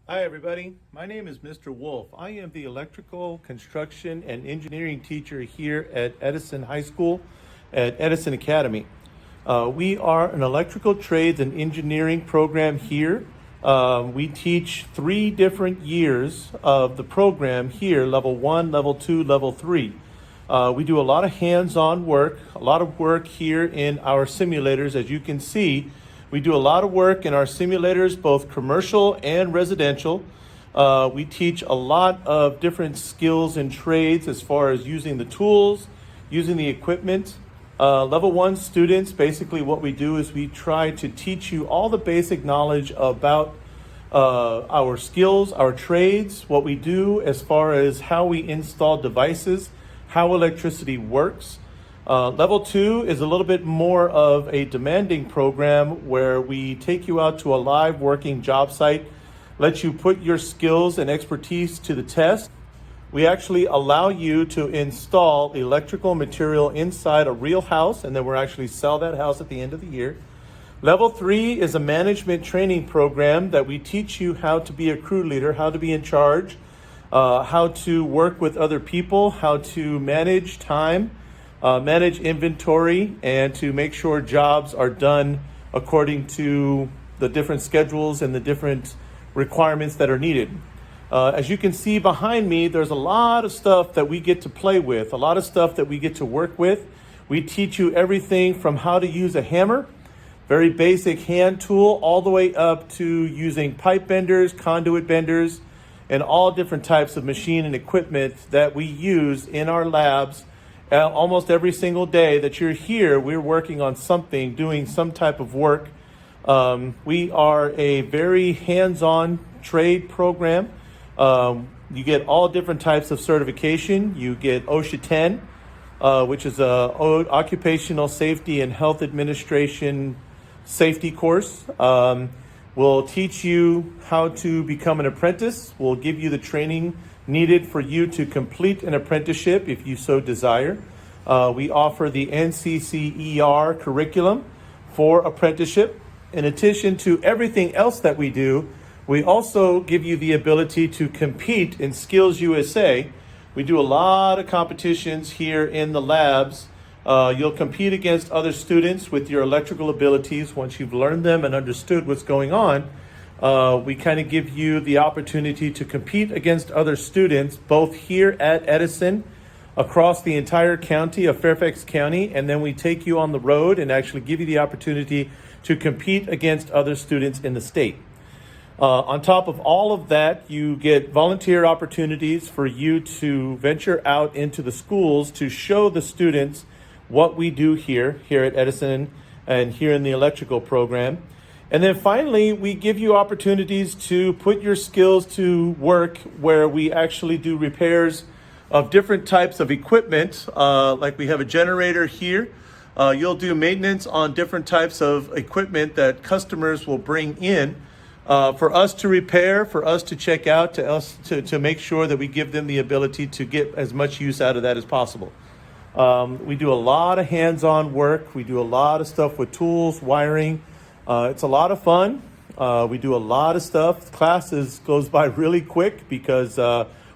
Hi everybody, my name is Mr. Wolfe. I am the electrical construction and engineering teacher here at Edison High School at Edison Academy. We are an electrical trades and engineering program here. We teach 3 different years of the program here, level 1, level 2, level 3. We do a lot of hands-on work, a lot of work here in our simulators. As you can see, we do a lot of work in our simulators, both commercial and residential. We teach a lot of different skills and trades as far as using the tools, using the equipment. Level 1 students, basically what we do is we try to teach you all the basic knowledge about our skills, our trades, what we do as far as how we install devices, how electricity works. Level 2 is a little bit more of a demanding program where we take you out to a live working job site, let you put your skills and expertise to the test. We actually allow you to install electrical material inside a real house, and then we'll actually sell that house at the end of the year. Level 3 is a management training program that we teach you how to be a crew leader, how to be in charge, how to work with other people, how to manage time, manage inventory, and to make sure jobs are done according to the different schedules and the different requirements that are needed. As you can see behind me, there's a lot of stuff that we get to play with, a lot of stuff that we get to work with. We teach you everything from how to use a hammer, very basic hand tool, all the way up to using pipe benders, conduit benders, and all different types of machine and equipment that we use in our labs. Almost every single day that you're here, we're working on something, doing some type of work. We are a very hands-on trade program. You get all different types of certification. You get OSHA 10, which is a Occupational Safety and Health Administration safety course. We'll teach you how to become an apprentice. We'll give you the training needed for you to complete an apprenticeship if you so desire. We offer the NCCER curriculum for apprenticeship. In addition to everything else that we do, we also give you the ability to compete in SkillsUSA. We do a lot of competitions here in the labs. You'll compete against other students with your electrical abilities. Once you've learned them and understood what's going on, we kind of give you the opportunity to compete against other students, both here at Edison, across the entire county of Fairfax County, and then we take you on the road and actually give you the opportunity to compete against other students in the state. On top of all of that, you get volunteer opportunities for you to venture out into the schools to show the students what we do here at Edison and here in the electrical program. And then finally, we give you opportunities to put your skills to work where we actually do repairs of different types of equipment. Like we have a generator here. You'll do maintenance on different types of equipment that customers will bring in for us to repair, for us to check out, to make sure that we give them the ability to get as much use out of that as possible. We do a lot of hands-on work. We do a lot of stuff with tools, wiring. It's a lot of fun. We do a lot of stuff. Classes goes by really quick because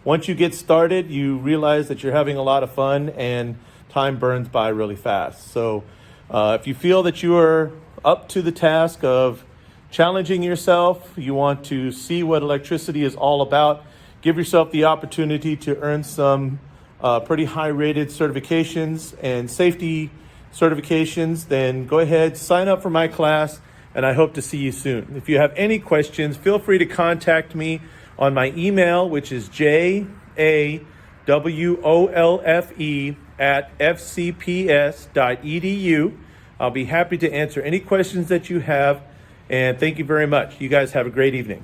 once you get started, you realize that you're having a lot of fun and time burns by really fast. So if you feel that you are up to the task of challenging yourself, you want to see what electricity is all about, give yourself the opportunity to earn some pretty high-rated certifications and safety certifications, then go ahead, sign up for my class, and I hope to see you soon. If you have any questions, feel free to contact me on my email, which is jawolfe@fcps.edu. I'll be happy to answer any questions that you have, and thank you very much. You guys have a great evening.